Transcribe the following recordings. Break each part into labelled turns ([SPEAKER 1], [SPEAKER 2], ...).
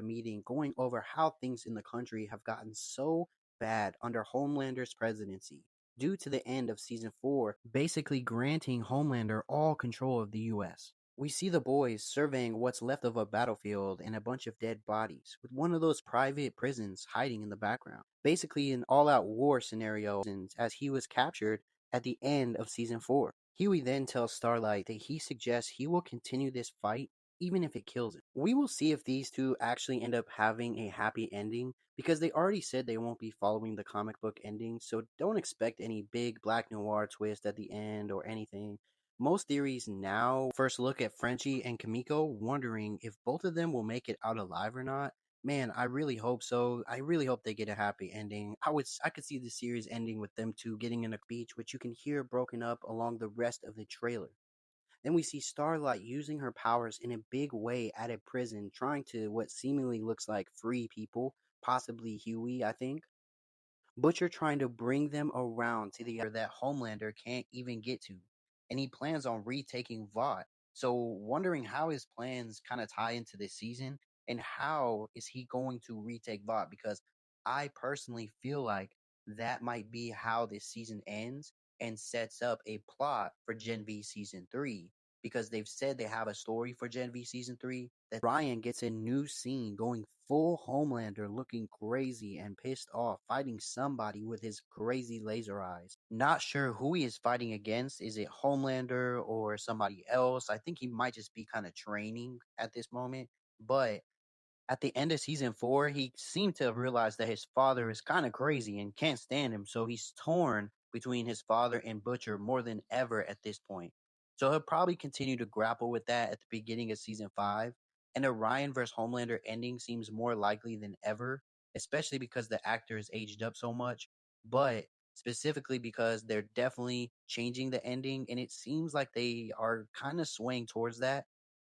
[SPEAKER 1] meeting going over how things in the country have gotten so bad under Homelander's presidency due to the end of season 4 basically granting Homelander all control of the US. We see the boys surveying what's left of a battlefield and a bunch of dead bodies, with one of those private prisons hiding in the background. Basically, an all out war scenario, as he was captured at the end of season 4. Huey then tells Starlight that he suggests he will continue this fight even if it kills him. We will see if these two actually end up having a happy ending because they already said they won't be following the comic book ending, so don't expect any big black noir twist at the end or anything. Most theories now first look at Frenchie and Kamiko, wondering if both of them will make it out alive or not. Man, I really hope so. I really hope they get a happy ending. I could see the series ending with them two getting in a beach, which you can hear broken up along the rest of the trailer. Then we see Starlight using her powers in a big way at a prison, trying to what seemingly looks like free people, possibly Huey, I think. Butcher trying to bring them around to the that Homelander can't even get to. And he plans on retaking Vought. So wondering how his plans kind of tie into this season and how is he going to retake Vought, because I personally feel like that might be how this season ends and sets up a plot for Gen V season 3, because they've said they have a story for Gen V season 3 that Ryan gets a new scene going full Homelander, looking crazy and pissed off, fighting somebody with his crazy laser eyes. Not sure who he is fighting against. Is it Homelander or somebody else? I think he might just be kind of training at this moment. But at the end of season 4, he seemed to have realized that his father is kind of crazy and can't stand him. So he's torn between his father and Butcher more than ever at this point. So he'll probably continue to grapple with that at the beginning of season 5. And a Ryan versus Homelander ending seems more likely than ever, especially because the actor has aged up so much. But specifically because they're definitely changing the ending, and it seems like they are kind of swaying towards that.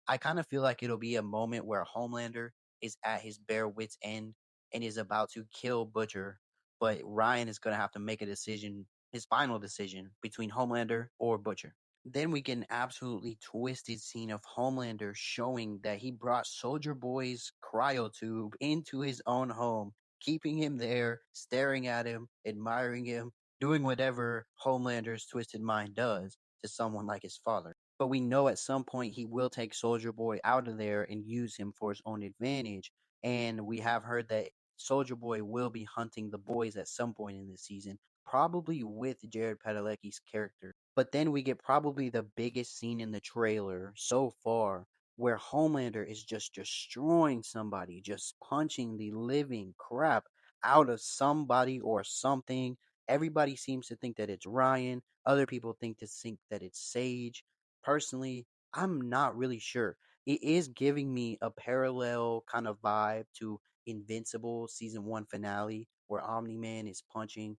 [SPEAKER 1] I kind of feel like it'll be a moment where Homelander is at his bare wits end and is about to kill Butcher, but Ryan is going to have to make a decision, his final decision between Homelander or Butcher. Then we get an absolutely twisted scene of Homelander showing that he brought Soldier Boy's cryotube into his own home, keeping him there, staring at him, admiring him, doing whatever Homelander's twisted mind does to someone like his father. But we know at some point he will take Soldier Boy out of there and use him for his own advantage. And we have heard that Soldier Boy will be hunting the boys at some point in this season, probably with Jared Padalecki's character. But then we get probably the biggest scene in the trailer so far, where Homelander is just destroying somebody, just punching the living crap out of somebody or something. Everybody seems to think that it's Ryan. Other people think that it's Sage. Personally, I'm not really sure. It is giving me a parallel kind of vibe to Invincible season 1 finale, where Omni Man is punching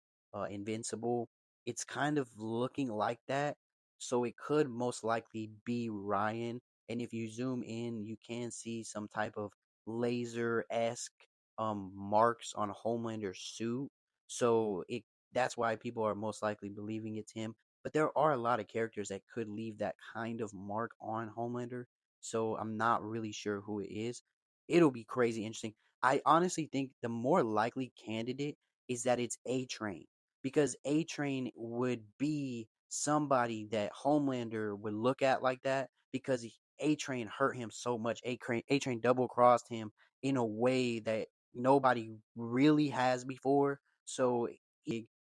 [SPEAKER 1] Invincible. It's kind of looking like that. So it could most likely be Ryan. And if you zoom in, you can see some type of laser esque marks on Homelander's suit. So it that's why people are most likely believing it's him. But there are a lot of characters that could leave that kind of mark on Homelander. So I'm not really sure who it is. It'll be crazy interesting. I honestly think the more likely candidate is that it's A Train, because A Train would be somebody that Homelander would look at like that, because A Train hurt him so much. A Train double crossed him in a way that nobody really has before. So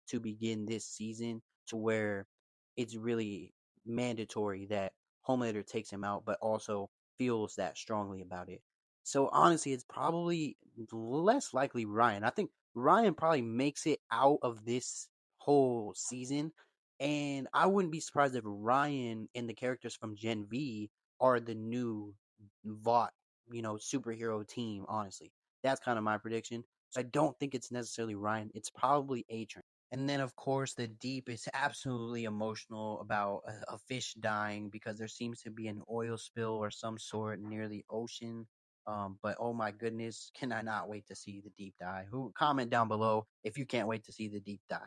[SPEAKER 1] to begin this season to where it's really mandatory that Homelander takes him out, but also feels that strongly about it. So honestly, it's probably less likely Ryan. I think Ryan probably makes it out of this whole season, and I wouldn't be surprised if Ryan and the characters from Gen V are the new Vought, superhero team. Honestly, that's kind of my prediction. So I don't think it's necessarily Ryan. It's probably A Train. And then, of course, the deep is absolutely emotional about a fish dying because there seems to be an oil spill or some sort near the ocean. But oh my goodness, can I not wait to see the deep dive? Who comment down below if you can't wait to see the deep dive?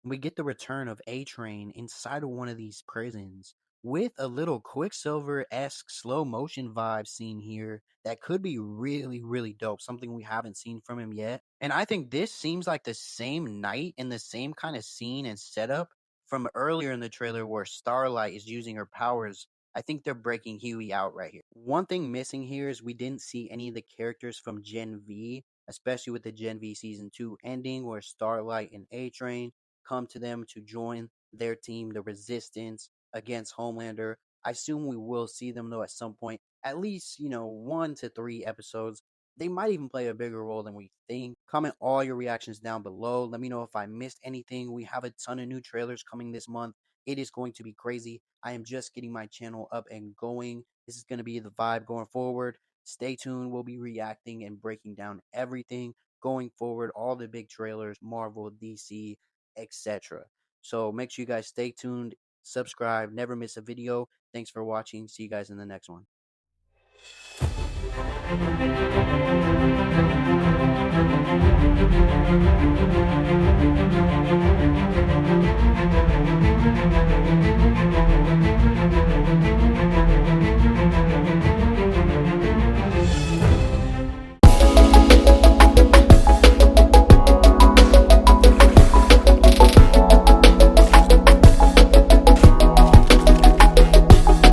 [SPEAKER 1] We get the return of A Train inside of one of these prisons with a little Quicksilver-esque slow motion vibe scene here that could be really, really dope. Something we haven't seen from him yet. And I think this seems like the same night and the same kind of scene and setup from earlier in the trailer where Starlight is using her powers. I think they're breaking Huey out right here. One thing missing here is we didn't see any of the characters from Gen V, especially with the Gen V Season 2 ending where Starlight and A-Train come to them to join their team, the Resistance, against Homelander. I assume we will see them though at some point, at least, 1 to 3 episodes. They might even play a bigger role than we think. Comment all your reactions down below. Let me know if I missed anything. We have a ton of new trailers coming this month. It is going to be crazy. I am just getting my channel up and going. This is going to be the vibe going forward. Stay tuned. We'll be reacting and breaking down everything going forward, all the big trailers, Marvel, DC, etc. So make sure you guys stay tuned, subscribe, never miss a video. Thanks for watching. See you guys in the next one.